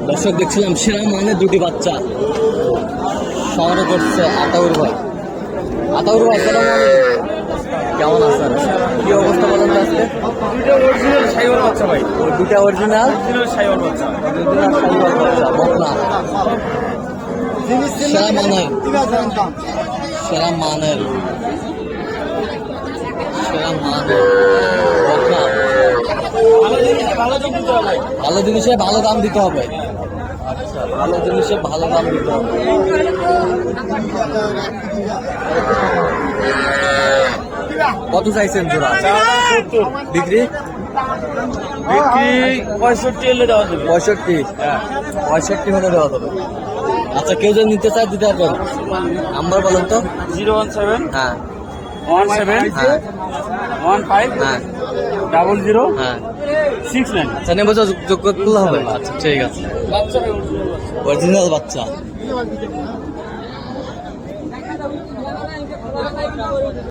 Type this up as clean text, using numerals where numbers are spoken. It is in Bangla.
দর্শক দেখছিলাম সেরা মানে দুটি বাচ্চা সংগ্রহ করছে আতাউর ভাই। আতাউর ভাই কেমন আছেন? কি অবস্থা বলেন তো আজকে? দুইটা অরিজিনাল সাইওয়াল বাচ্চা ভাই, দুটা অরিজিনাল সাইওয়াল বাচ্চা। বকনা সেরা মানের সেরা মানের সেরা মানের বকনা। ভালো জিনিসে ভালো দাম দিতে হবে। আচ্ছা, ভালো জিনিসে ভালো দাম দিতে হবে। কত চাইছেন জোড়া? বিক্রি বিক্রি 65 এলে দেওয়া যাবে। 65 65 হলে দেওয়া যাবে। আচ্ছা, কেউ যদি নিতে চায় দিতে পারবেন? নাম্বার বলেন তো। 017 হ্যাঁ 17 হ্যাঁ 15 হ্যাঁ 00 হ্যাঁ 69। আচ্ছা, নেবো যোগ্য করলে হবে। আচ্ছা, ঠিক আছে। বাচ্চা অরিজিনাল বাচ্চা।